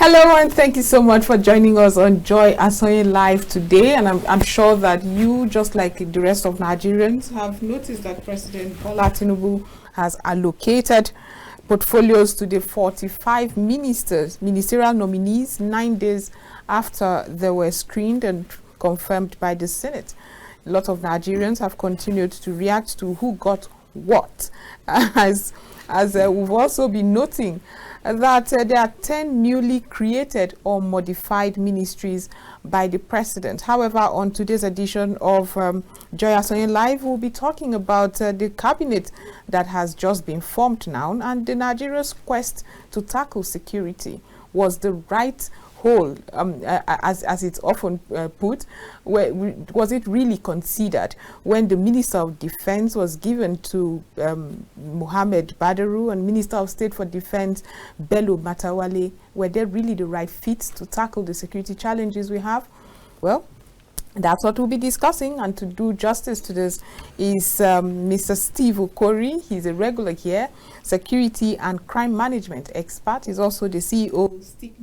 Hello, and thank you so much for joining us on Joy Asonye Live today. And I'm sure that you, just like the rest of Nigerians, have noticed that President Bola Tinubu has allocated portfolios to the 45 ministerial nominees 9 days after they were screened and confirmed by the Senate. A lot of Nigerians have continued to react to who got what, as we've also been noting that there are 10 newly created or modified ministries by the president. However, on today's edition of Joy Asonye Live, we'll be talking about the cabinet that has just been formed now, and the Nigeria's quest to tackle security. Was the right whole, as it's often put, was it really considered when the Minister of Defense was given to Mohammed Badaru and Minister of State for Defense Bello Matawale? Were they really the right fit to tackle the security challenges we have? Well, that's what we'll be discussing, and to do justice to this is Mr. Steve Okwori. He's a regular here, security and crime management expert. He's also the CEO of Stick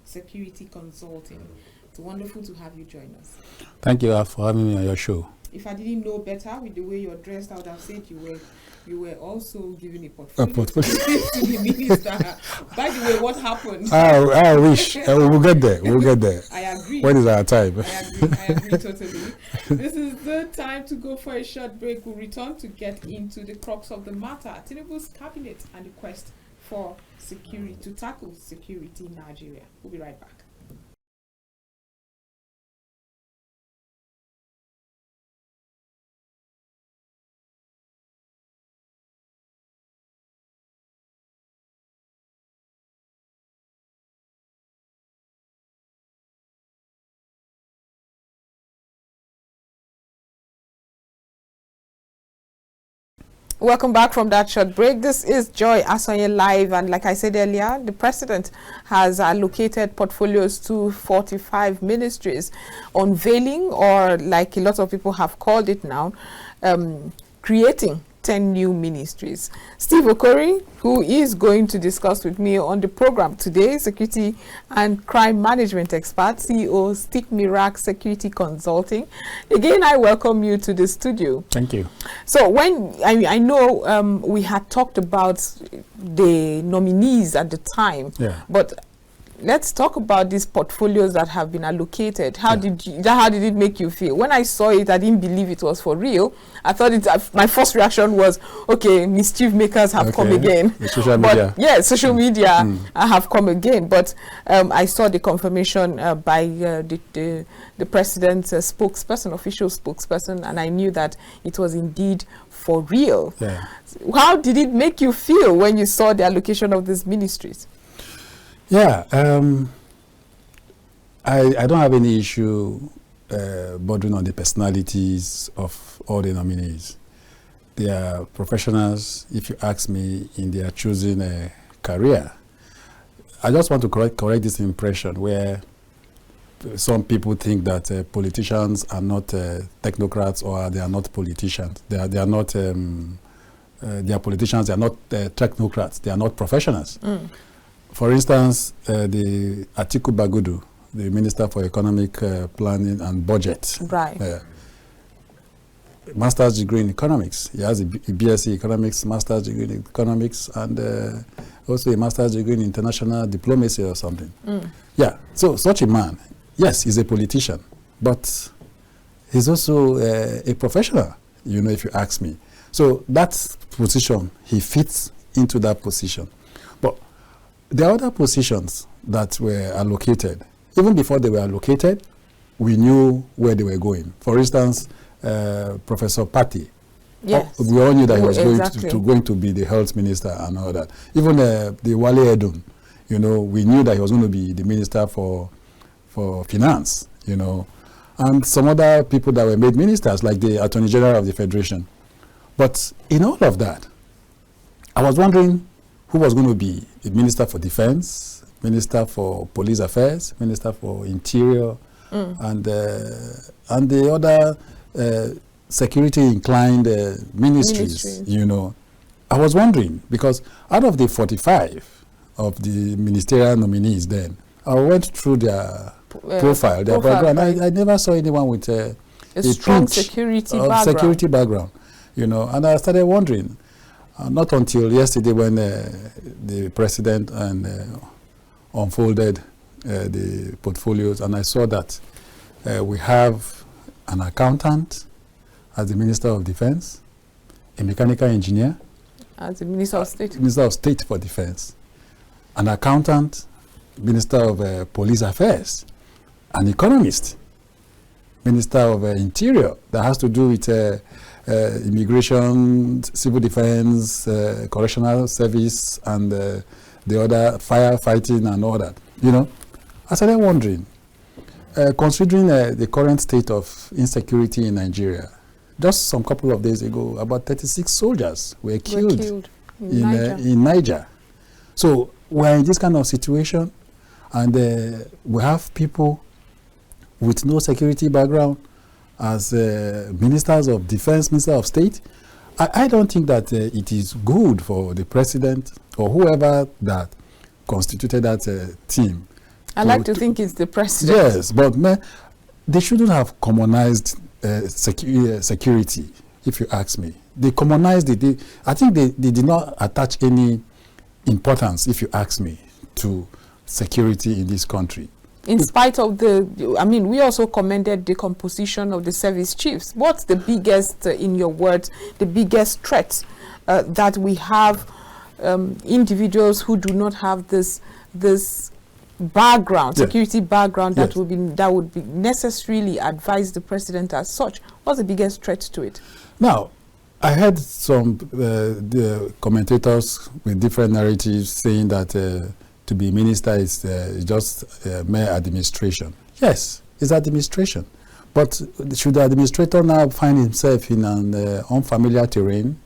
Security Consulting. It's wonderful to have you join us. Thank you for having me on your show. If I didn't know better with the way you're dressed, I would have said you were also giving a portfolio to the minister. By the way, what happened? I wish. We'll get there. We'll get there. I agree. When is our time? I agree totally. This is the time to go for a short break. We'll return to get into the crux of the matter. Tinubu's cabinet and the quest for security, to tackle security in Nigeria. We'll be right back. Welcome back from that short break. This is Joy Asonye Live, and like I said earlier, the president has allocated portfolios to 45 ministries, unveiling, or like a lot of people have called it now, creating 10 new ministries. Steve Okwori, who is going to discuss with me on the program today, security and crime management expert, CEO Stick Security Consulting. Again, I welcome you to the studio. Thank you. So when I know we had talked about the nominees at the time, but let's talk about these portfolios that have been allocated. How did it make you feel? When I saw it, I didn't believe it was for real. I thought my first reaction was, okay, mischief makers have come again. The social media. Yeah, social media have come again. But I saw the confirmation by the president's spokesperson, official spokesperson, and I knew that it was indeed for real. Yeah. How did it make you feel when you saw the allocation of these ministries? Yeah, I don't have any issue bordering on the personalities of all the nominees. They are professionals, if you ask me, in their choosing a career. I just want to correct this impression where some people think that politicians are not technocrats, or they are not politicians. They are not. They are politicians. They are not technocrats. They are not professionals. For instance, the Atiku Bagudu, the Minister for Economic Planning and Budget, master's degree in economics. He has a BSc economics, master's degree in economics, and also a master's degree in international diplomacy or something. Yeah, so such a man, yes, he's a politician, but he's also a professional, you know, if you ask me. So that position, he fits into that position. But the other positions that were allocated, even before they were allocated, we knew where they were going. For instance, Professor Patti. Yes. We all knew that he was going to be the health minister and all that. Even the Wale Edun, you know, we knew that he was going to be the minister for finance, you know, and some other people that were made ministers, like the Attorney General of the Federation. But in all of that, I was wondering who was going to be the Minister for Defense, Minister for Police Affairs, Minister for Interior, and the other security-inclined ministries, you know. I was wondering, because out of the 45 of the ministerial nominees then. I went through their profile, their background. Right. I never saw anyone with a strong security background. You know, and I started wondering, not until yesterday when the president unfolded the portfolios, and I saw that we have an accountant as the Minister of Defense, a mechanical engineer as the Minister of State, Minister of State for Defense, an accountant, Minister of Police Affairs, an economist, Minister of Interior, that has to do with immigration, civil defense, correctional service, and the other firefighting and all that. You know, I started wondering, considering the current state of insecurity in Nigeria, just some couple of days ago, about 36 soldiers were killed in Niger. So we're in this kind of situation, and we have people with no security background as ministers of defense, minister of state. I don't think that it is good for the president or whoever that constituted that team. I like to think it's the president. Yes, but they shouldn't have communized security, if you ask me. They communized it. I think they did not attach any importance, if you ask me, to security in this country. In spite of we also commended the composition of the service chiefs. What's the biggest, in your words, the biggest threat that we have individuals who do not have this background, security background, that would be necessarily advise the president as such? What's the biggest threat to it? Now, I heard some the commentators with different narratives saying that to be minister is just mere administration. Yes, it's administration. But should the administrator now find himself in an unfamiliar terrain?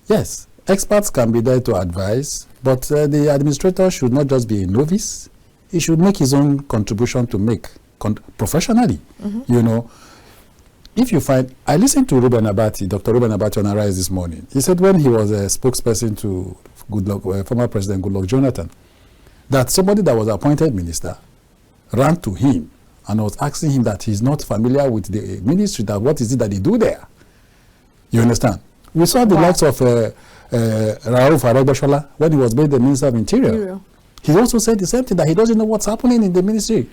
Yes, experts can be there to advise, but the administrator should not just be a novice. He should make his own contribution to make professionally. You know, if you find, I listened to Dr. Ruben Abati on Arise this morning. He said when he was a spokesperson to former President Goodluck Jonathan, that somebody that was appointed minister ran to him and was asking him that he's not familiar with the ministry, that what is it that they do there? You understand? We saw the likes of Rauf Aregbesola when he was made the Minister of Interior. He also said the same thing, that he doesn't know what's happening in the ministry.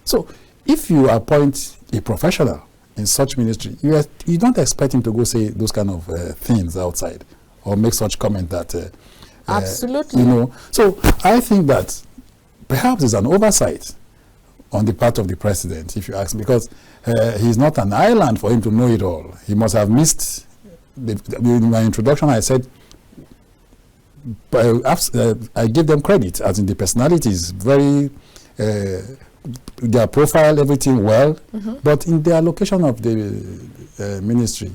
So if you appoint a professional in such ministry, you don't expect him to go say those kind of things outside or make such comment that absolutely, you know. So I think that perhaps there's an oversight on the part of the president, if you ask me, because he's not an island for him to know it all. He must have missed in my introduction. I said I give them credit, as in the personalities, very their profile, everything well, but in the allocation of the ministry,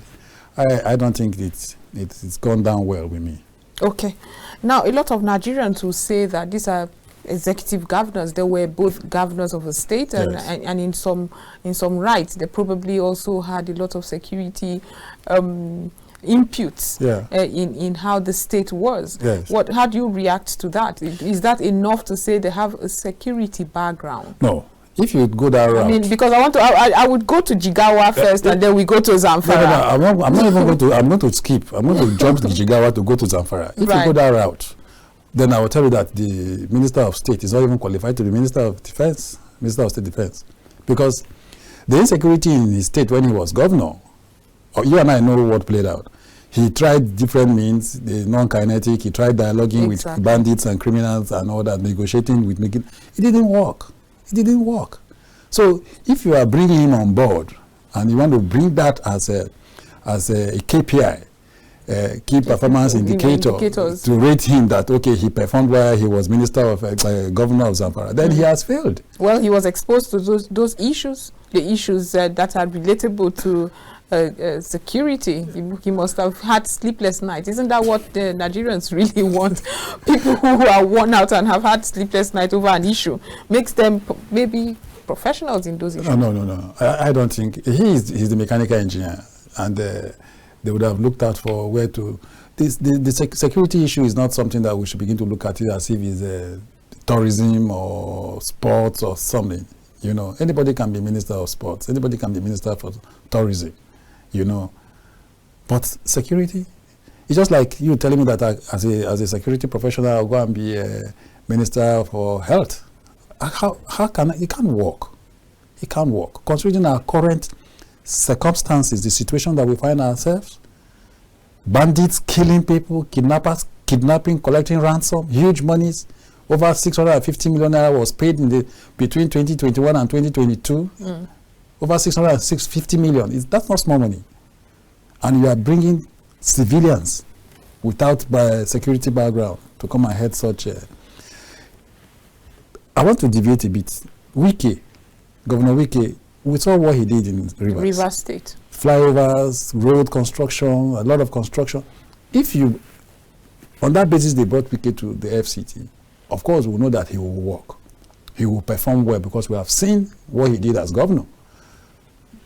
I don't think it's gone down well with me. Okay. Now, a lot of Nigerians will say that these are executive governors. They were both governors of a state, and in some rights, they probably also had a lot of security inputs in how the state was. How do you react to that? Is that enough to say they have a security background? No. If you go that route, I mean, because I would go to Jigawa first, and then we go to Zamfara. No, I'm not even going to. I'm going to skip. I'm going to jump to Jigawa to go to Zamfara. If you go that route, then I will tell you that the Minister of State is not even qualified to be Minister of Defense, Minister of State Defense, because the insecurity in his state when he was governor, you and I know what played out. He tried different means, the non-kinetic. He tried dialoguing with bandits and criminals and all that, negotiating with making. It didn't work. It didn't work. So if you are bringing him on board and you want to bring that as a KPI, key performance indicators, to rate him that, okay, he performed well, he was minister of governor of Zamfara, then he has failed. Well, he was exposed to those issues, the issues that are relatable to security. He must have had sleepless nights. Isn't that what the Nigerians really want? People who are worn out and have had sleepless nights over an issue makes them maybe professionals in those issues. No. I don't think he's the mechanical engineer, and They would have looked out for where to. The security issue is not something that we should begin to look at it as if it's tourism or sports or something. You know, anybody can be minister of sports. Anybody can be minister for tourism. You know, but security, it's just like you telling me that as a security professional, I'll go and be a minister for health. How can it can't work? It can't work. Considering our current circumstances, the situation that we find ourselves, bandits killing people, kidnappers kidnapping, collecting ransom, huge monies. Over 650 million naira was paid in between 2021 and 2022. Over 650 million. That's not small money. And you are bringing civilians without security background to come and head such a... I want to deviate a bit. Governor Wike, we saw what he did in Rivers State. Flyovers, road construction, a lot of construction. If you, on that basis, they brought Wike to the FCT, of course, we know that he will work. He will perform well because we have seen what he did as governor.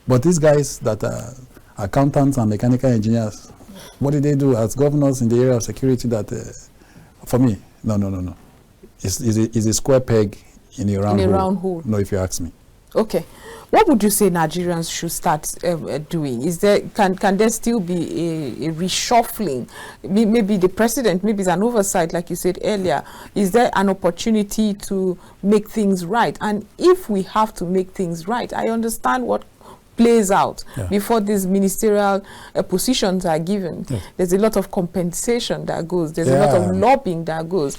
But these guys that are accountants and mechanical engineers, what did they do as governors in the area of security that, for me, no. It's a square peg in a round hole. No, if you ask me. Okay. What would you say Nigerians should start doing? Is there can there still be a reshuffling? Maybe the president, maybe it's an oversight, like you said earlier. Is there an opportunity to make things right? And if we have to make things right, I understand what plays out before these ministerial positions are given. There's a lot of compensation that goes. There's a lot of lobbying that goes.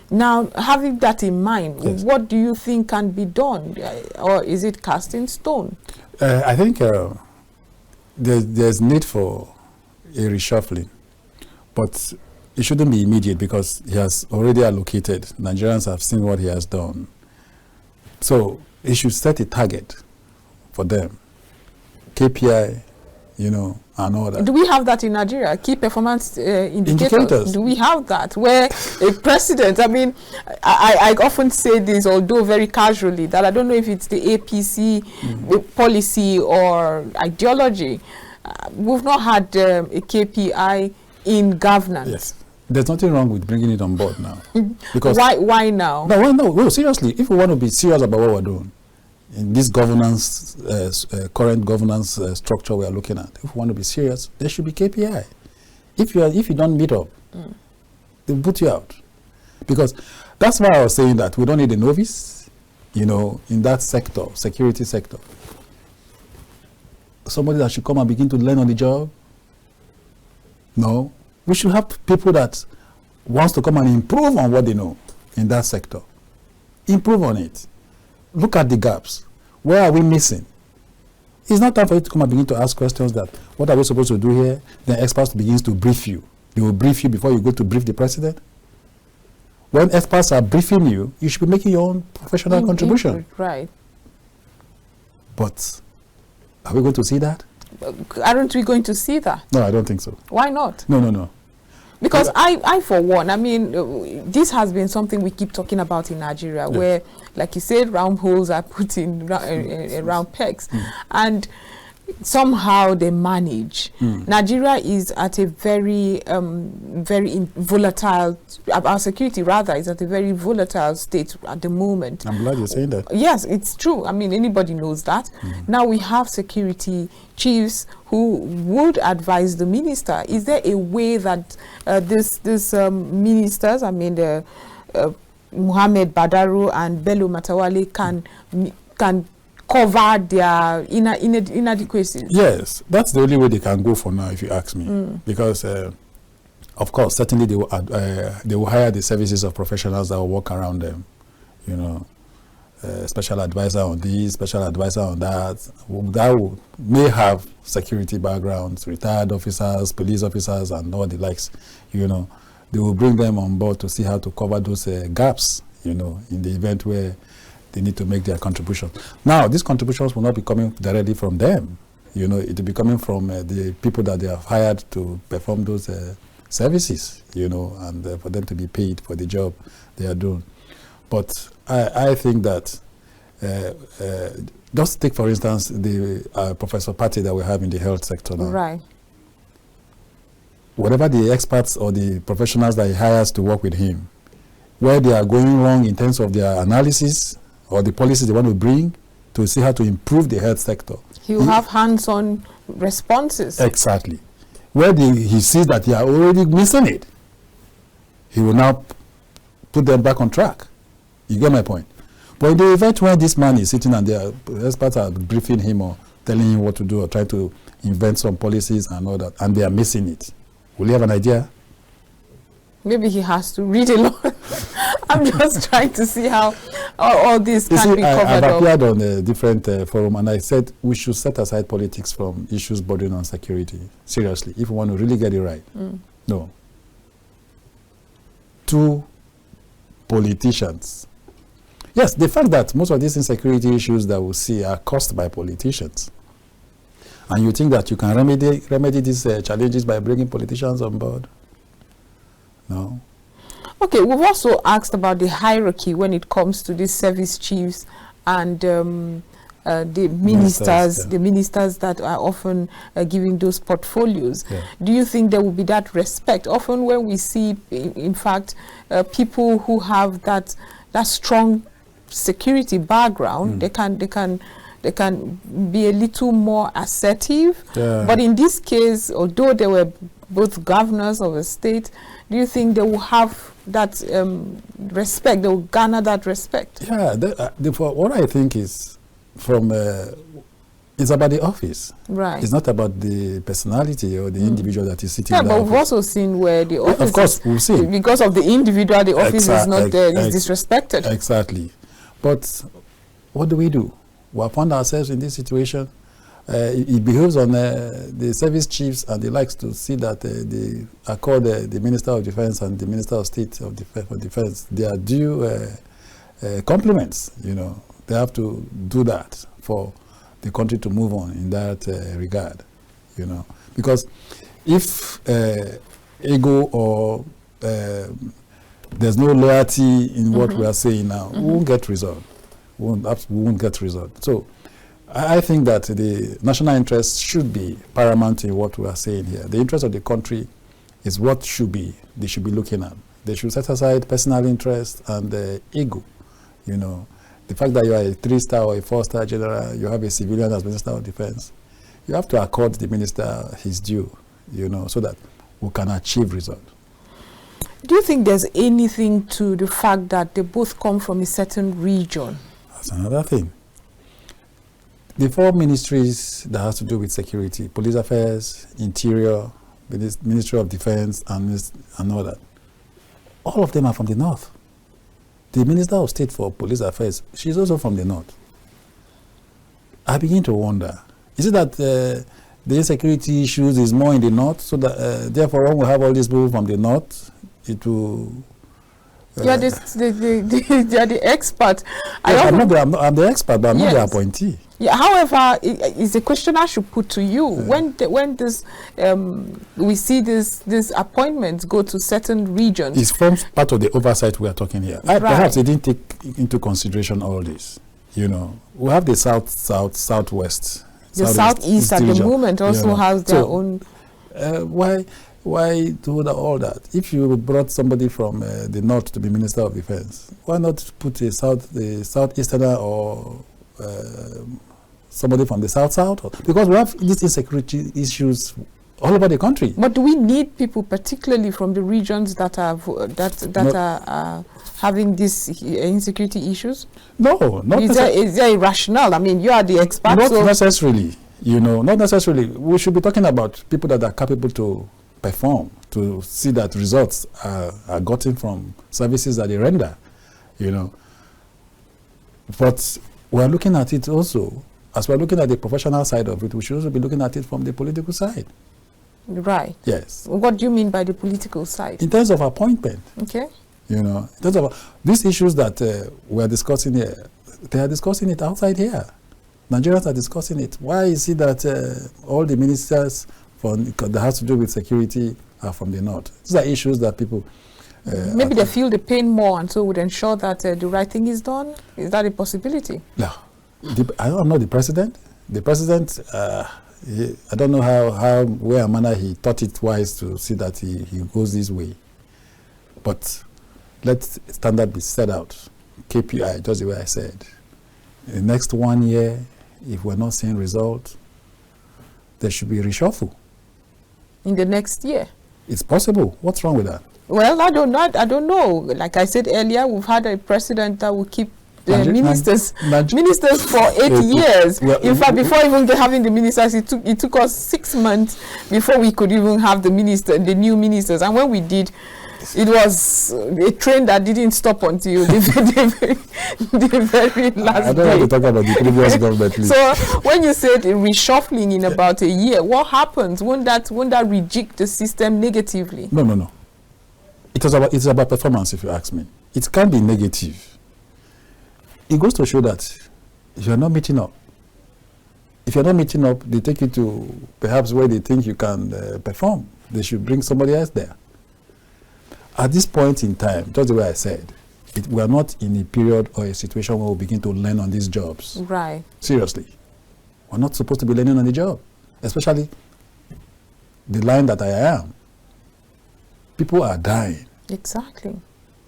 Now, having that in mind, what do you think can be done? Or is it cast in stone? I think there's need for a reshuffling. But it shouldn't be immediate because he has already allocated. Nigerians have seen what he has done. So he should set a target for them. KPI, you know, and all that. Do we have that in Nigeria? Key performance indicators? Do we have that? Where a president, I mean, I often say this, although very casually, that I don't know if it's the APC policy or ideology. We've not had a KPI in governance. Yes. There's nothing wrong with bringing it on board now. Because why now? No, seriously, if we want to be serious about what we're doing, in this governance, current governance structure we are looking at, if we want to be serious, there should be KPI. If you don't meet up, they'll put you out. Because that's why I was saying that we don't need a novice, you know, in that sector, security sector. Somebody that should come and begin to learn on the job. No, we should have people that wants to come and improve on what they know in that sector. Improve on it. Look at the gaps. Where are we missing? It's not time for you to come and begin to ask questions that, what are we supposed to do here? Then experts begins to brief you. They will brief you before you go to brief the president. When experts are briefing you, you should be making your own professional contribution. Right. But are we going to see that? Aren't we going to see that? No, I don't think so. Why not? No. Because I for one, I mean, this has been something we keep talking about in Nigeria, where, like you said, round holes are put in round pegs, and somehow they manage. Nigeria is at a very, very volatile. Our security, rather, is at a very volatile state at the moment. I'm glad you're saying that. Yes, it's true. I mean, anybody knows that. Now we have security chiefs who would advise the minister. Is there a way that these ministers, I mean, the Muhammad Badaru and Bello Matawale, can cover their inadequacies? Yes, that's the only way they can go for now, if you ask me. Because, of course, certainly they will hire the services of professionals that will work around them. You know, special advisor on this, special advisor on that. That may have security backgrounds, retired officers, police officers, and all the likes. You know, they will bring them on board to see how to cover those gaps. You know, in the event where they need to make their contribution. Now, these contributions will not be coming directly from them. You know, it will be coming from the people that they have hired to perform those services, you know, and for them to be paid for the job they are doing. But I think that, just take, for instance, the Professor Patti that we have in the health sector now. Right. whatever the experts or the professionals that he hires to work with him, where they are going wrong in terms of their analysis or the policies they want to bring to see how to improve the health sector. He will have hands-on responses. Exactly. Where he sees that they are already missing it, he will now put them back on track. You get my point? But in the event when this man is sitting and the experts are briefing him or telling him what to do or trying to invent some policies and all that, and they are missing it, will he have an idea? Maybe he has to read a lot. I'm just trying to see how all this can be covered I've up. appeared on a different forum, and I said we should set aside politics from issues bordering on security. Seriously, if we want to really get it right. No. 2 politicians. Yes, the fact that most of these insecurity issues that we see are caused by politicians. And you think that you can remedy these challenges by bringing politicians on board? No. Okay, we've also asked about the hierarchy when it comes to these service chiefs and the ministers, yeah. the ministers that are often giving those portfolios. Yeah. Do you think there will be that respect? Often when we see, in fact, people who have that strong security background, they can be a little more assertive. Yeah. But in this case, although they were both governors of a state, do you think they will have that respect? They will garner that respect? Yeah, what I think is from it's about the office. Right. It's not about the personality or the individual that is sitting Yeah, in the but we've office. also seen where the office, Of course, we've seen. because of the individual, the office is not there, it's disrespected. Exactly. But what do? We have found ourselves in this situation. It behoves on the service chiefs and the likes to see that they accord the Minister of Defense and the Minister of State of Defense their due compliments. You know, they have to do that for the country to move on in that regard. You know, because if ego or there's no loyalty in what we are saying now, we won't get result. We won't get result. So I think that the national interest should be paramount in what we are saying here. The interest of the country is what they should be looking at. They should set aside personal interest and ego. You know, the fact that you are a 3-star or a 4-star general, you have a civilian as Minister of Defense, you have to accord the minister his due, you know, so that we can achieve result. Do you think there's anything to the fact that they both come from a certain region? That's another thing. The 4 ministries that has to do with security, police affairs, interior, Ministry of Defense, and all that, all of them are from the north. The Minister of State for Police Affairs, she's also from the north. I begin to wonder, is it that the insecurity issues is more in the north, so that therefore when we have all these people from the north, it will... You are the expert. Yes, I'm the expert, but I'm not the appointee. Yeah. However, it's a question I should put to you. When this we see these appointments go to certain regions, it forms part of the oversight we are talking here. Perhaps they didn't take into consideration all this. You know, we have the southwest. The southeast at the moment also has their own. Why do all that? If you brought somebody from the north to be Minister of Defense, why not put the southeasterner or somebody from the south? Because we have these insecurity issues all over the country. But do we need people, particularly from the regions that are having these insecurity issues? No, not necessarily. Is there a rationale? I mean, you are the expert. Not necessarily. You know, not necessarily. We should be talking about people that are capable to perform, to see that results are gotten from services that they render, you know. But we're looking at it also, as we're looking at the professional side of it, we should also be looking at it from the political side. Right. Yes. What do you mean by the political side? In terms of appointment. Okay. You know, in terms of these issues that we're discussing here, they are discussing it outside here. Nigerians are discussing it. Why is it that all the ministers that has to do with security are from the north? These are issues that people... Maybe they feel the pain more and so would ensure that the right thing is done? Is that a possibility? No. I don't know the president. The president I don't know where and manner he thought it wise to see that he goes this way. But let standard be set out. KPI, just the way I said. In the next 1 year, if we're not seeing results, there should be reshuffle. In the next year? It's possible. What's wrong with that? Well, I don't know. Like I said earlier, we've had a president that will keep the ministers for 8 years. Well, in fact, before even having the ministers, it took us 6 months before we could even have the new ministers. And when we did, it was a train that didn't stop until the very last day. I don't want to talk about the previous government, please. So when you said reshuffling in about a year, what happens? Won't that rejig the system negatively? No. It's about performance, if you ask me. It can't be negative. It goes to show that if you're not meeting up, they take you to perhaps where they think you can perform. They should bring somebody else there. At this point in time, just the way I said, we are not in a period or a situation where we begin to learn on these jobs. Right. Seriously. We're not supposed to be learning on the job, especially the line that I am. People are dying. Exactly.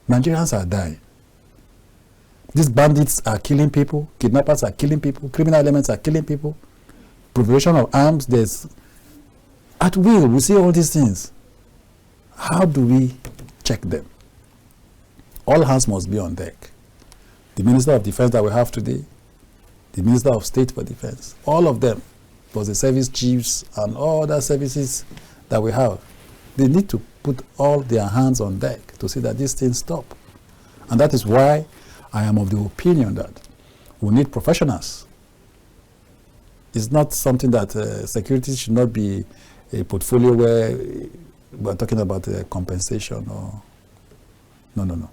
Nigerians are dying. These bandits are killing people, kidnappers are killing people, criminal elements are killing people, proliferation of arms, there's at will, we see all these things. How do we check them? All hands must be on deck. The Minister of Defense that we have today, the Minister of State for Defense, all of them, plus the service chiefs and all other services that we have, they need to put all their hands on deck to see that these things stop. And that is why I am of the opinion that we need professionals. It's not something that security should not be a portfolio where we're talking about compensation or no.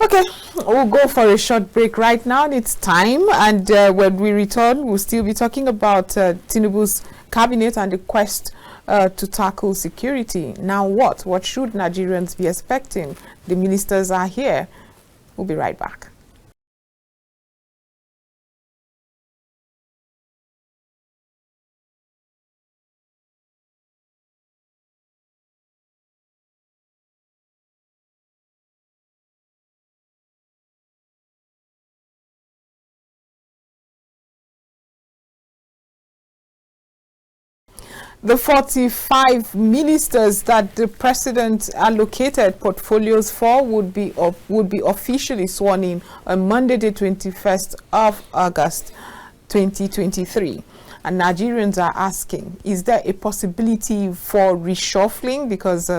Okay, we'll go for a short break right now. It's time, and when we return, we'll still be talking about Tinubu's cabinet and the quest to tackle security. Now what? What should Nigerians be expecting? The ministers are here. We'll be right back. The 45 ministers that the president allocated portfolios for would be officially sworn in on Monday, the 21st of August, 2023. And Nigerians are asking, is there a possibility for reshuffling? Because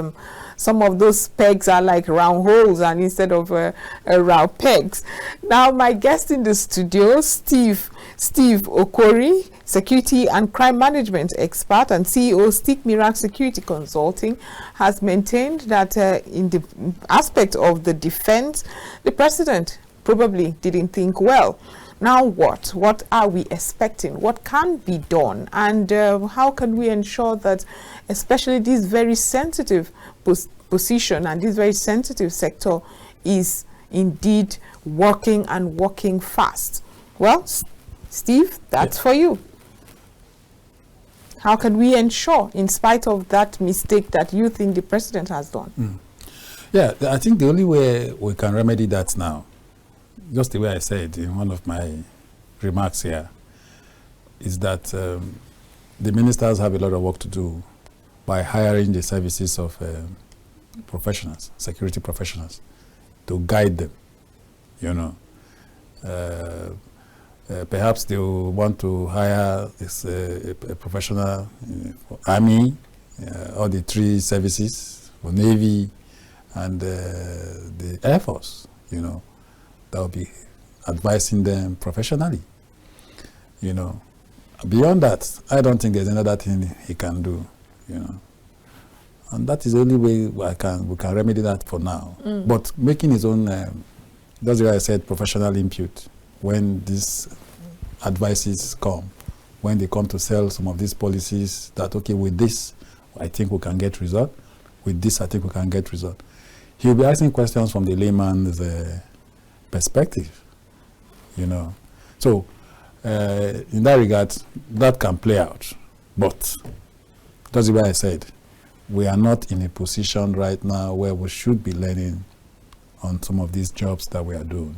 some of those pegs are like round holes, and instead of round pegs. Now, my guest in the studio, Steve Okwori, security and crime management expert and CEO, Stick Mirac Security Consulting, has maintained that in the aspect of the defense, the president probably didn't think well. Now what? What are we expecting? What can be done? And how can we ensure that especially this very sensitive position and this very sensitive sector is indeed working and working fast? Well, Steve, that's for you. How can we ensure, in spite of that mistake that you think the president has done? Yeah, I think the only way we can remedy that now, just the way I said in one of my remarks here, is that the ministers have a lot of work to do by hiring the services of professionals, security professionals, to guide them, you know. Perhaps they will want to hire this, a professional for Army, all the 3 services, for Navy, and the Air Force, you know. That will be advising them professionally, you know. Beyond that, I don't think there's another thing he can do, you know. And that is the only way we can remedy that for now. But making his own, that's why I said professional input. When these advices come, when they come to sell some of these policies, that okay, with this, I think we can get result. With this, I think we can get result. He'll be asking questions from the layman's perspective, you know. So in that regard, that can play out. But that's why I said we are not in a position right now where we should be learning on some of these jobs that we are doing.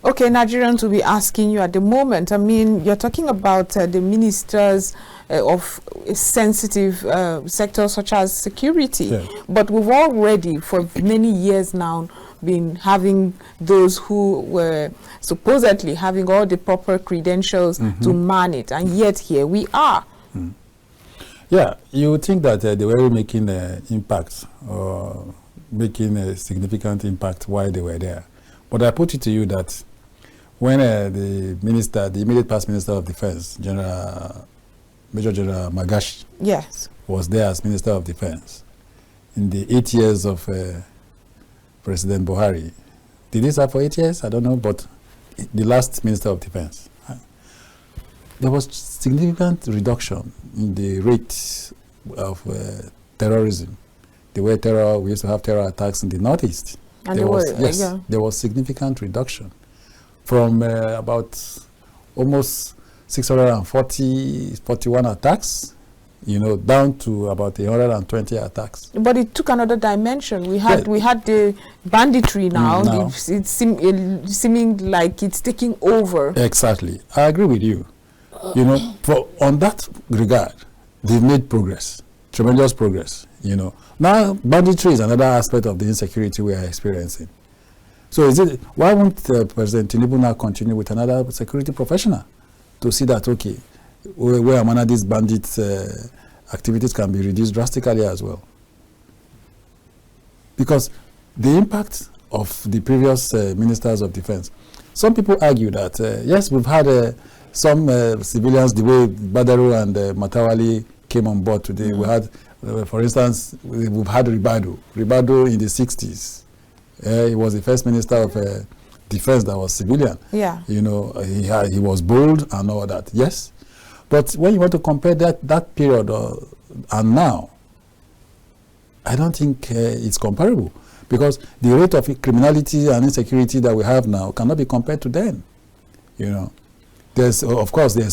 Okay, Nigerians will be asking you at the moment. I mean, you're talking about the ministers of sensitive sectors such as security, Yeah. but we've already, for many years now, been having those who were supposedly having all the proper credentials to man it, and yet here we are. Yeah, you would think that they were making an impact or making a significant impact while they were there. But I put it to you that when the immediate past Minister of Defense, Major General Magashi, Yes. was there as Minister of Defense in the 8 years of President Buhari. Did he serve for 8 years? I don't know, but the last Minister of Defense. There was significant reduction in the rate of terrorism. The way we used to have terror attacks in the Northeast. And there was significant reduction from about almost 641 attacks, down to about 120 attacks. But it took another dimension. We had the banditry now. It's seeming like it's taking over. Exactly. I agree with you. On that regard, they've made progress, tremendous progress. Now banditry is another aspect of the insecurity we are experiencing. So why won't President Tinubu now continue with another security professional to see that, okay, where among these bandit activities can be reduced drastically as well? Because the impact of the previous ministers of defense, some people argue that, yes, we've had some civilians, the way Badaru and Matawali came on board today. We had, for instance, we've had Ribado in the 60s. He was the first minister of defense that was civilian. Yeah. He was bold and all that. Yes. But when you want to compare that period and now, I don't think it's comparable, because the rate of criminality and insecurity that we have now cannot be compared to then. There's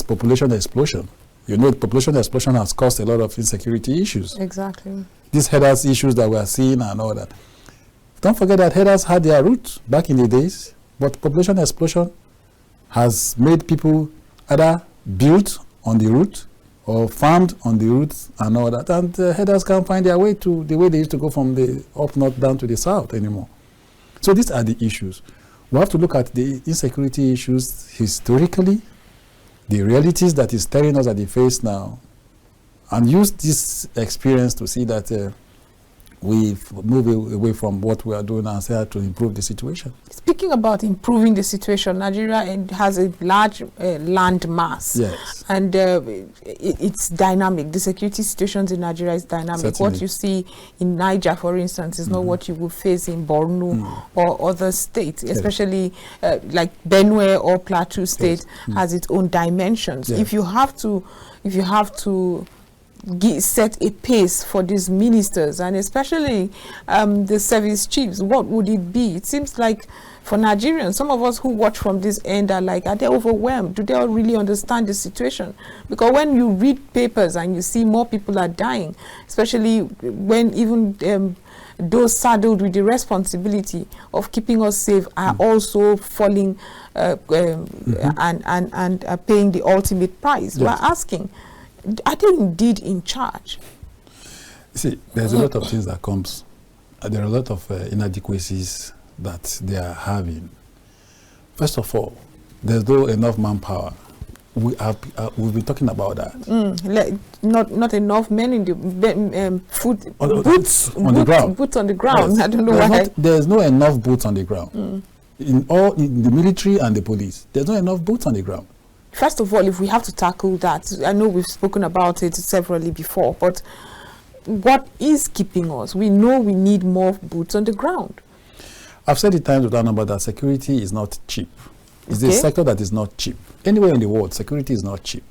population explosion. The population explosion has caused a lot of insecurity issues. Exactly. These headers issues that we are seeing and all that. Don't forget that headers had their roots back in the days, but population explosion has made people either built on the route or farmed on the route and all that, and headers can't find their way to the way they used to go from the up north down to the south anymore. So these are the issues. We have to look at the insecurity issues historically, the realities that is staring us at the face now, and use this experience to see that we move away from what we are doing and say to improve the situation. Speaking about improving the situation, Nigeria has a large land mass. Yes. And it's dynamic. The security situations in Nigeria is dynamic. Certainly. What you see in Niger, for instance, is not what you will face in Borno or other states, especially like Benue or Plateau State has its own dimensions. Yeah. If you have to set a pace for these ministers and especially the service chiefs, what would it be? It seems like for Nigerians, some of us who watch from this end are like, are they overwhelmed? Do they all really understand the situation? Because when you read papers and you see more people are dying, especially when even those saddled with the responsibility of keeping us safe are also falling and paying the ultimate price. Yes. We're asking, are they indeed in charge? You see, there's a lot of things that comes. There are a lot of inadequacies that they are having. First of all, there's no enough manpower. We've been talking about that. Not enough men in the boots on the ground. Boots on the ground. Yes. I don't know why. There's no enough boots on the ground. In the military and the police, there's not enough boots on the ground. First of all, if we have to tackle that, I know we've spoken about it severally before, but what is keeping us? We know we need more boots on the ground. I've said it times without number that security is not cheap. It's a sector that is not cheap. Anywhere in the world, security is not cheap.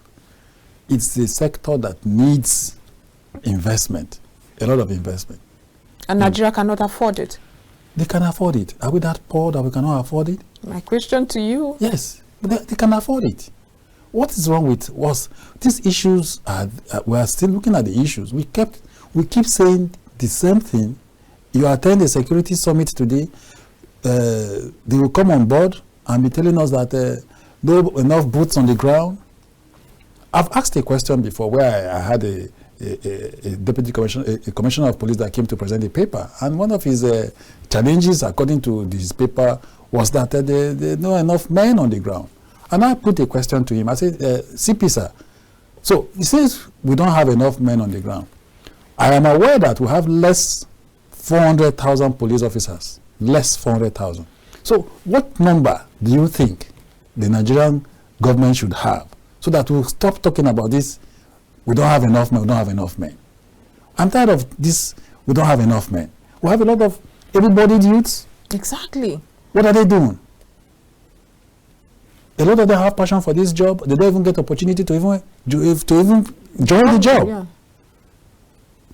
It's a sector that needs investment, a lot of investment. And Nigeria cannot afford it. They can afford it. Are we that poor that we cannot afford it? My question to you. Yes, they can afford it. What is wrong with us? These issues we are still looking at the issues. We keep saying the same thing. You attend the security summit today, they will come on board and be telling us that no enough boots on the ground. I've asked a question before where I had a deputy commissioner of police that came to present a paper, and one of his challenges, according to his paper, was that there are not enough men on the ground. And I put a question to him. I said, CP, sir, so he says we don't have enough men on the ground. I am aware that we have less 400,000 police officers, less 400,000. So what number do you think the Nigerian government should have so that we'll stop talking about this? We don't have enough men, we don't have enough men. I'm tired of this, we don't have enough men. We have a lot of able-bodied youths. Exactly. What are they doing? A lot of them have passion for this job. They don't even get opportunity to even join the job. Yeah.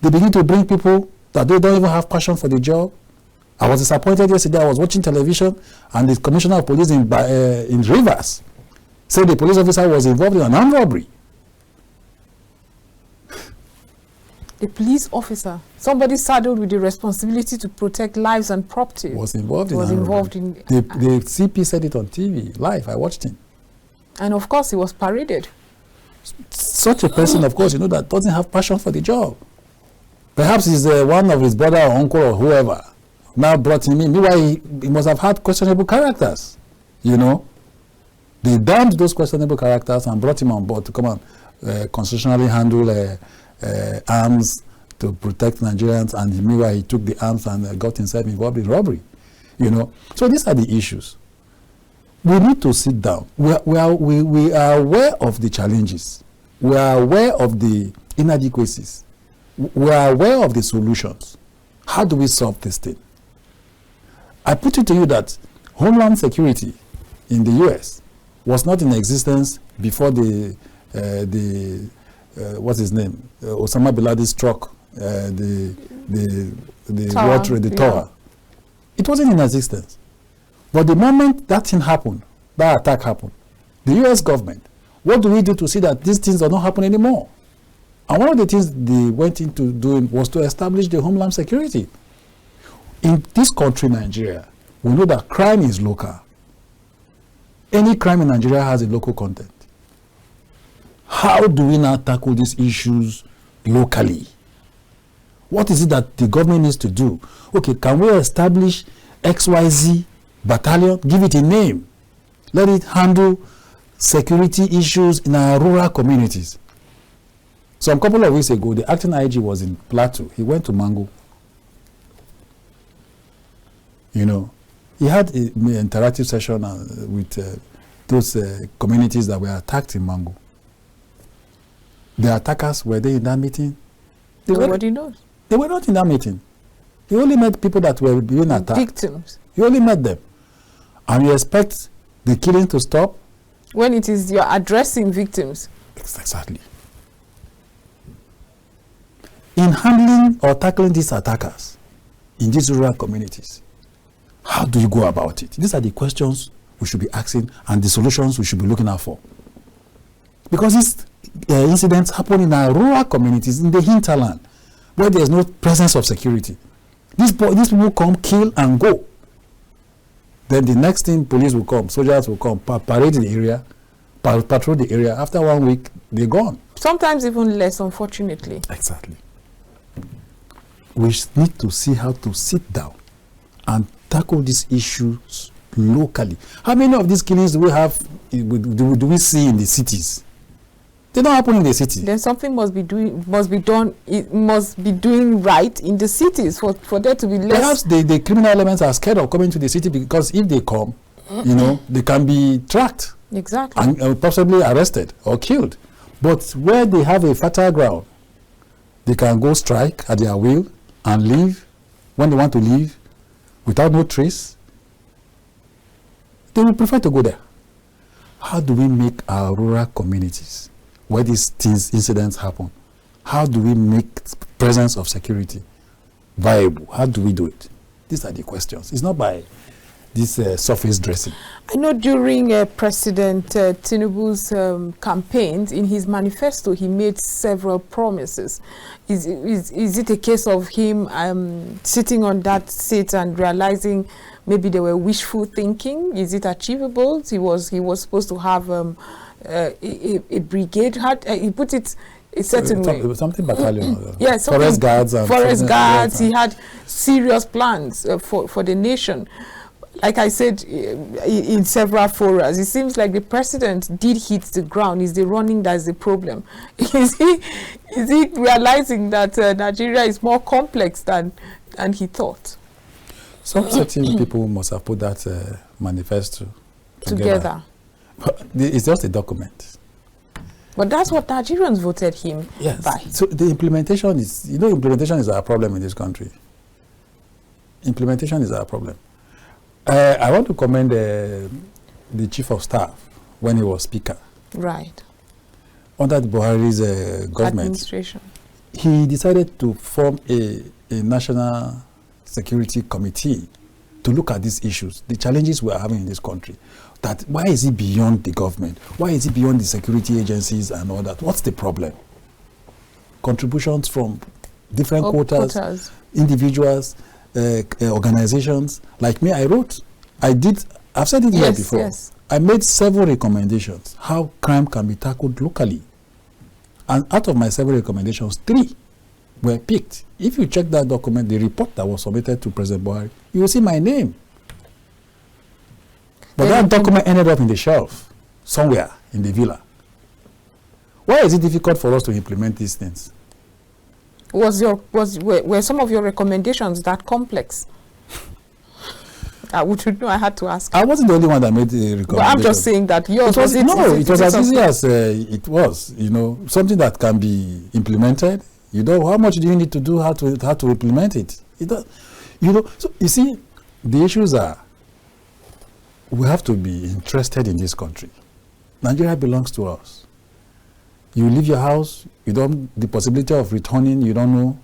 They begin to bring people that they don't even have passion for the job. I was disappointed yesterday. I was watching television, and the commissioner of police in Rivers said the police officer was involved in an armed robbery. The police officer, somebody saddled with the responsibility to protect lives and property, Was involved in. The CP said it on TV live. I watched him. And of course, he was paraded. Such a person, of course, that doesn't have passion for the job. Perhaps he's one of his brother or uncle or whoever now brought him in. Meanwhile, he must have had questionable characters. They damned those questionable characters and brought him on board to come and constitutionally handle arms to protect Nigerians, and meanwhile he took the arms and got himself involved in robbery. So these are the issues. We need to sit down. We are aware of the challenges. We are aware of the inadequacies. We are aware of the solutions. How do we solve this thing? I put it to you that Homeland Security in the US was not in existence before what's his name? Osama bin Laden struck the tower. It wasn't in existence. But the moment that thing happened, that attack happened, the US government, what do we do to see that these things are not happening anymore? And one of the things they went into doing was to establish the Homeland Security. In this country, Nigeria, we know that crime is local. Any crime in Nigeria has a local content. How do we now tackle these issues locally? What is it that the government needs to do? Okay, can we establish XYZ battalion? Give it a name. Let it handle security issues in our rural communities. Some couple of weeks ago, the acting IG was in Plateau. He went to Mango. He had an interactive session with those communities that were attacked in Mango. The attackers, were they in that meeting? Nobody knows. They were not in that meeting. He only met people that were being attacked. Victims. He only met them. And you expect the killing to stop? When it is you're addressing victims. Exactly. In handling or tackling these attackers in these rural communities, how do you go about it? These are the questions we should be asking and the solutions we should be looking out for. Because these incidents happen in our rural communities, in the hinterland, where there is no presence of security. These people come, kill, and go. Then the next thing, police will come, soldiers will come, parade the area, patrol the area. After 1 week, they're gone. Sometimes even less, unfortunately. Exactly. We need to see how to sit down and tackle these issues locally. How many of these killings do we have? Do we see in the cities? They don't happen in the city. Then something must be done. It must be doing right in the cities for there to be less. Perhaps the criminal elements are scared of coming to the city because if they come, they can be tracked. Exactly. And possibly arrested or killed. But where they have a fertile ground, they can go strike at their will and leave when they want to leave without no trace. They will prefer to go there. How do we make our rural communities, where these incidents happen, how do we make presence of security viable? How do we do it? These are the questions. It's not by this surface dressing. I know during President Tinubu's campaigns, in his manifesto, he made several promises. Is it a case of him sitting on that seat and realizing maybe they were wishful thinking? Is it achievable? He was supposed to have a brigade. He put it a certain way. Something battalion. Yes, forest guards. Forest guards. He had serious plans for the nation. Like I said in several forums, it seems like the president did hit the ground. Is the running that's the problem? Is he realizing that Nigeria is more complex than he thought? Some certain people must have put that manifesto together. But it's just a document. But that's what Nigerians voted him by. So the implementation is, implementation is our problem in this country. Implementation is our problem. I want to commend the chief of staff when he was speaker. Right. Under the Buhari's government, administration, he decided to form a national security committee to look at these issues, the challenges we are having in this country. That why is it beyond the government? Why is it beyond the security agencies and all that? What's the problem? Contributions from different quotas, individuals, organizations. Like me, I've said it here before. Yes. I made several recommendations how crime can be tackled locally. And out of my several recommendations, 3 were picked. If you check that document, the report that was submitted to President Buhari, you will see my name. But that document ended up in the shelf, somewhere in the villa. Why is it difficult for us to implement these things? Were some of your recommendations that complex? I had to ask. I wasn't the only one that made the recommendation. But I'm just saying that yours it was as easy as it was. Something that can be implemented. How much do you need to do how to implement it? So you see, the issues are we have to be interested in this country. Nigeria belongs to us. You leave your house, the possibility of returning, you don't know.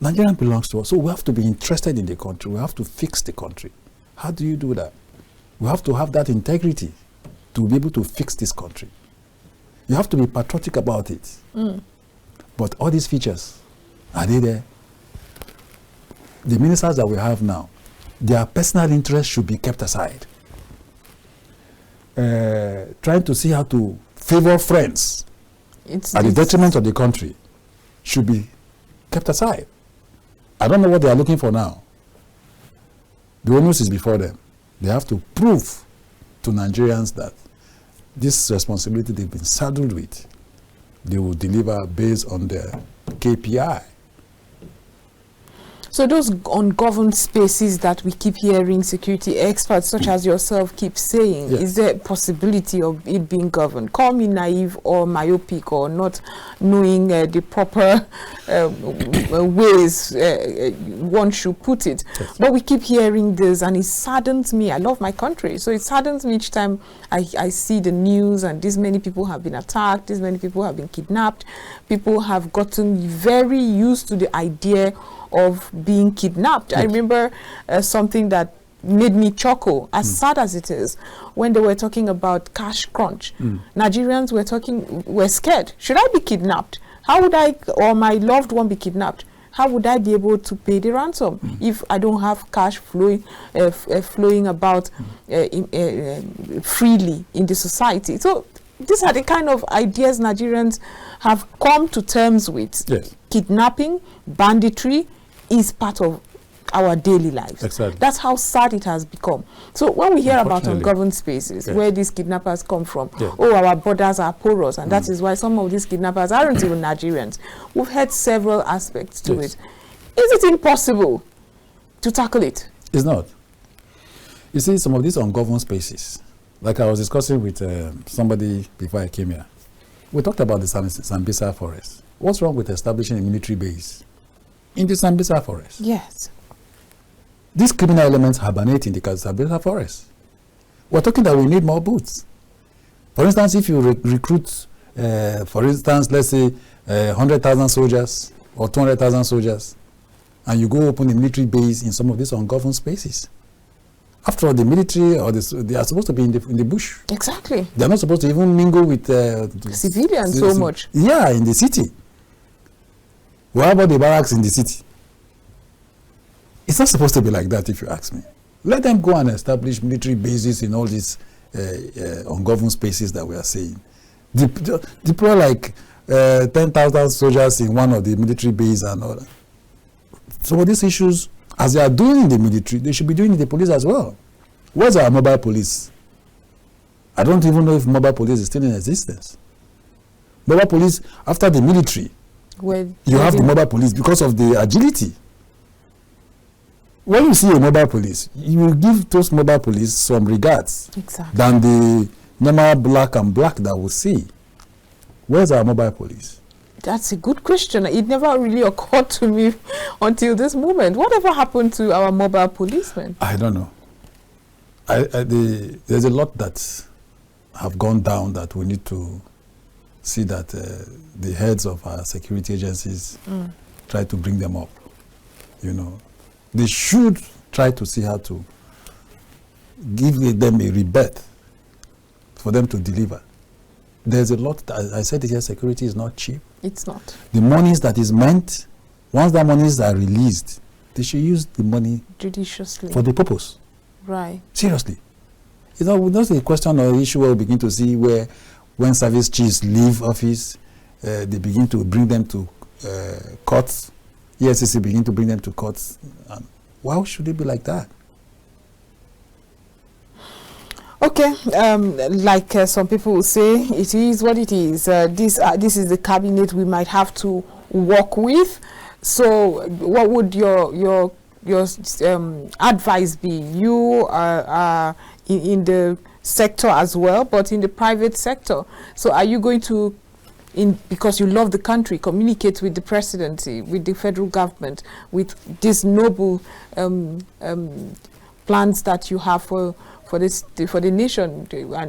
Nigeria belongs to us. So we have to be interested in the country. We have to fix the country. How do you do that? We have to have that integrity to be able to fix this country. You have to be patriotic about it. But all these features, are they there? The ministers that we have now, their personal interests should be kept aside. Trying to see how to favor friends at the detriment of the country should be kept aside. I don't know what they are looking for now. The onus is before them. They have to prove to Nigerians that this responsibility they've been saddled with, they will deliver based on their KPI. So those ungoverned spaces that we keep hearing security experts such as yourself keep saying, is there a possibility of it being governed? Call me naive or myopic or not knowing the proper ways one should put it. Yes. But we keep hearing this and it saddens me. I love my country. So it saddens me each time I see the news and this many people have been attacked, this many people have been kidnapped. People have gotten very used to the idea of being kidnapped. Yes. I remember something that made me chuckle, as sad as it is, when they were talking about cash crunch. Nigerians were scared. Should I be kidnapped? How would I, or my loved one be kidnapped? How would I be able to pay the ransom if I don't have cash flowing about freely in the society? So these are the kind of ideas Nigerians have come to terms with. Yes. Kidnapping, banditry is part of our daily lives. Exactly. That's how sad it has become. So when we hear about ungoverned spaces, where these kidnappers come from, our borders are porous, and that is why some of these kidnappers aren't even Nigerians. We've had several aspects to it. Is it impossible to tackle it? It's not. You see, some of these ungoverned spaces, like I was discussing with somebody before I came here, we talked about the Sambisa forest. What's wrong with establishing a military base in the Sambisa forest? Yes. These criminal elements hibernate in the Sambisa forest. We're talking that we need more boots. For instance, if you recruit, for instance, let's say 100,000 soldiers or 200,000 soldiers, and you go open a military base in some of these ungoverned spaces, After all, the military they are supposed to be in the bush. Exactly. They are not supposed to even mingle with civilians so much. Yeah, in the city. What about the barracks in the city? It's not supposed to be like that, if you ask me. Let them go and establish military bases in all these ungoverned spaces that we are saying. Deploy like 10,000 soldiers in one of the military bases and all that. So these issues, as they are doing in the military, they should be doing in the police as well. Where's our mobile police? I don't even know if mobile police is still in existence. Mobile police, after the military, you have the mobile police because of the agility. When you see a mobile police, you will give those mobile police some regards than the normal black and black that we see. Where's our mobile police? That's a good question. It never really occurred to me until this moment. Whatever happened to our mobile policemen? I don't know. There's a lot that have gone down that we need to see that the heads of our security agencies try to bring them up. You know, they should try to see how to give them a rebirth for them to deliver. There's a lot, I said here, security is not cheap. It's not. The monies that is meant, once that monies are released, they should use the money judiciously for the purpose. Right. Seriously. It's not a question or issue where we begin to see where when service chiefs leave office, they begin to bring them to courts. EFCC begin to bring them to courts. Why should it be like that? Okay, like some people will say, it is what it is. This is the cabinet we might have to work with. So, what would your advice be? You are in the sector as well, but in the private sector. So, are you going to, because you love the country, communicate with the presidency, with the federal government, with these noble plans that you have for the nation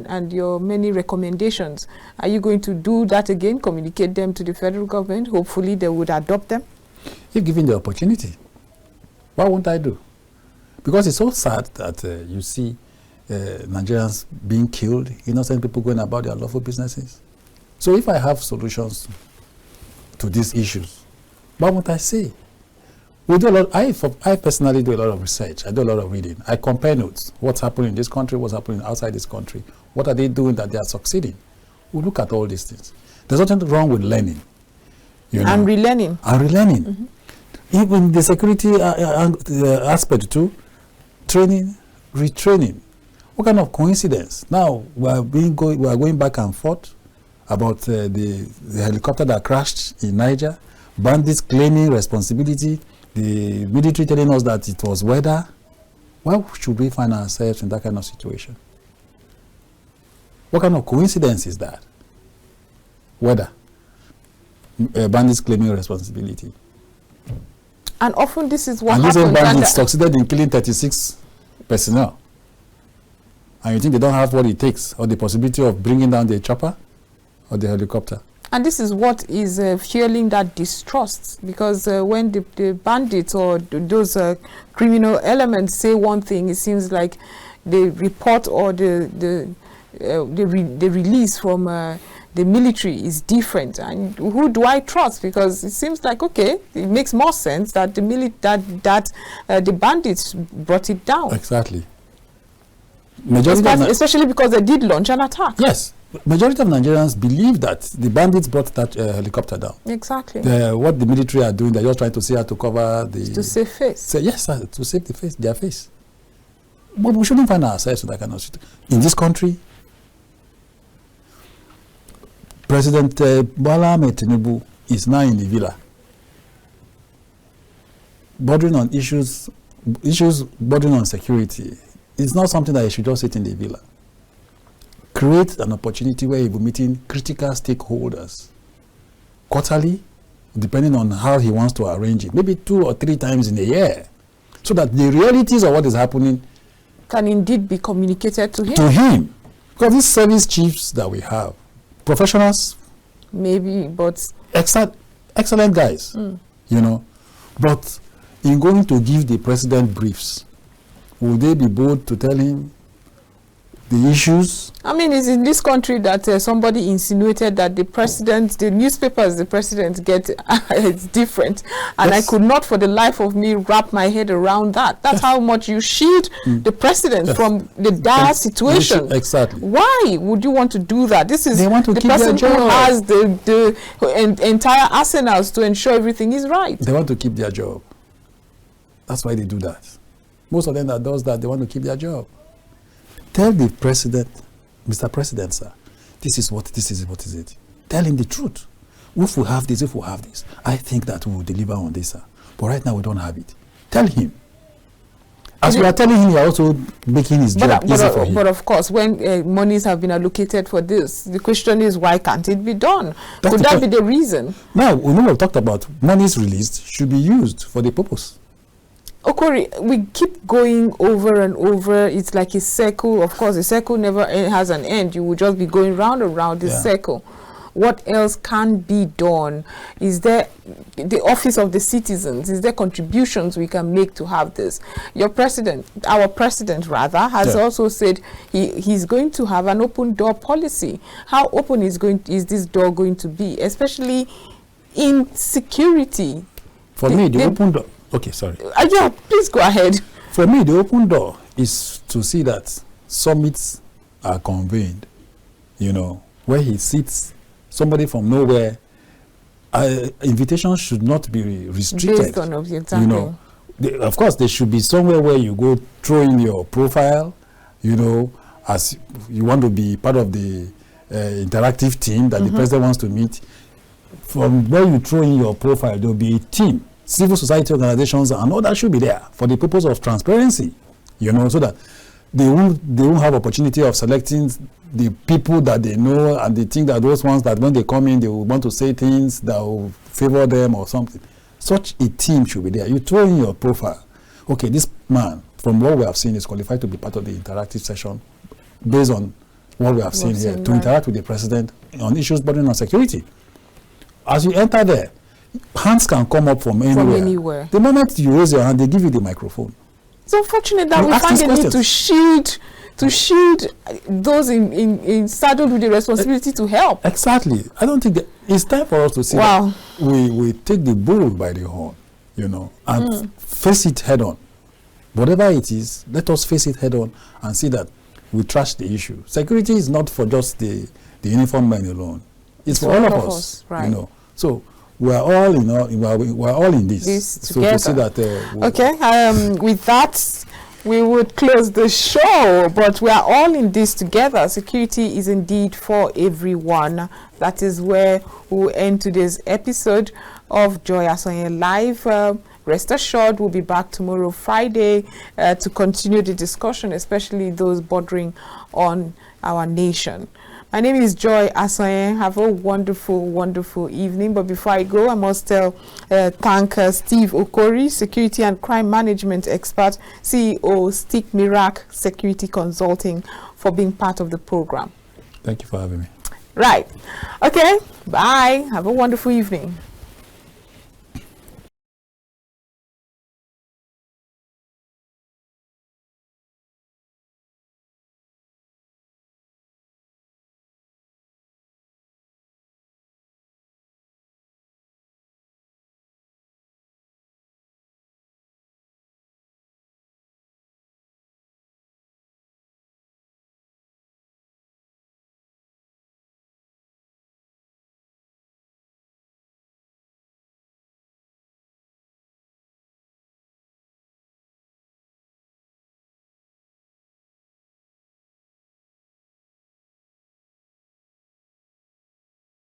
and your many recommendations? Are you going to do that again, communicate them to the federal government? Hopefully they would adopt them. If given the opportunity, what won't I do? Because it's so sad that you see Nigerians being killed, innocent people going about their lawful businesses. So if I have solutions to these issues, what won't I say? We do a lot. I personally do a lot of research. I do a lot of reading. I compare notes. What's happening in this country? What's happening outside this country? What are they doing that they are succeeding? We look at all these things. There's nothing wrong with learning. And relearning. And relearning. Even the security aspect too. Training, retraining. What kind of coincidence? Now we are going back and forth about the helicopter that crashed in Niger. Bandits claiming responsibility. The military telling us that it was weather. Why should we find ourselves in that kind of situation? What kind of coincidence is that? Weather. Bandits claiming responsibility. And often this is what happens. And these bandits succeeded in killing 36 personnel. And you think they don't have what it takes or the possibility of bringing down the chopper or the helicopter? And this is what is fueling that distrust, because when the bandits or those criminal elements say one thing, it seems like the report or the release from the military is different. And who do I trust? Because it seems like, okay, it makes more sense that the bandits brought it down. Exactly. Especially because they did launch an attack. Yes. Majority of Nigerians believe that the bandits brought that helicopter down. Exactly. What the military are doing, they're just trying to see how to cover the... To save face. Yes, sir, to save their face. But we shouldn't find ourselves in that kind of situation. In this country, President Bola Ahmed Tinubu is now in the villa, bordering on issues bordering on security. It's not something that he should just sit in the villa. Create an opportunity where he will be meeting critical stakeholders quarterly, depending on how he wants to arrange it, maybe 2 or 3 times in a year, so that the realities of what is happening can indeed be communicated to him. To him. Because these service chiefs that we have, professionals, maybe, but excellent guys, you know, but in going to give the president briefs, Will they be bold to tell him the issues? I mean, it's in this country that somebody insinuated that the newspapers the president get, it's different. And Yes. I could not for the life of me wrap my head around that. That's how much you shield the president from the dire situation. Exactly. Why would you want to do that? This is They want to the keep their person who job. has the entire arsenals to ensure everything is right. They want to keep their job. That's why they do that. Most of them that does that, they want to keep their job. Tell the president, Mr. President, sir, this is what is it. Tell him the truth. If we have this, I think that we will deliver on this, sir. But right now we don't have it. Tell him. As we are telling him, you are also making his job easy for him. But of course, when monies have been allocated for this, the question is, why can't it be done? Could that be the reason? Now, we know we've talked about monies released should be used for the purpose. Okwori, we keep going over and over. It's like a circle. Of course, the circle never has an end. You will just be going round and round this circle. What else can be done? Is there the office of the citizens? Is there contributions we can make to have this? Our president rather, has also said he's going to have an open door policy. How open is this door going to be, especially in security? For me, the open door. Okay, sorry. Yeah, please go ahead. For me, the open door is to see that summits are convened, where he sits, somebody from nowhere. Invitations should not be restricted. Based on exactly. Of course, there should be somewhere where you go throw in your profile, as you want to be part of the interactive team that the president wants to meet. From where you throw in your profile, there will be a team. Civil society organizations and all that should be there for the purpose of transparency, so that they won't have opportunity of selecting the people that they know, and they think that those ones that when they come in, they will want to say things that will favor them or something. Such a team should be there. You throw in your profile. Okay, this man, from what we have seen, is qualified to be part of the interactive session based on what we have seen here, to interact with the president on issues bordering on security. As you enter there, hands can come up from anywhere. The moment you raise your hand, they give you the microphone. It's unfortunate that we find the need to shield those in saddled with the responsibility to help. Exactly. I don't think that it's time for us to see that we take the bull by the horn, and face it head on. Whatever it is, let us face it head on and see that we trash the issue. Security is not for just the uniformed men alone. It's for all of us, right. So we're all we're all in this together. To see that with that we would close the show, but we are all in this together. Security is indeed for everyone. That is where we'll end today's episode of Joy Asonye Live. Rest assured, we'll be back tomorrow, Friday, to continue the discussion, especially those bordering on our nation. My name is Joy Asonye. Have a wonderful, wonderful evening. But before I go, I must thank Steve Okwori, Security and Crime Management Expert, CEO, Stick Mirac Security Consulting, for being part of the program. Thank you for having me. Right. Okay. Bye. Have a wonderful evening.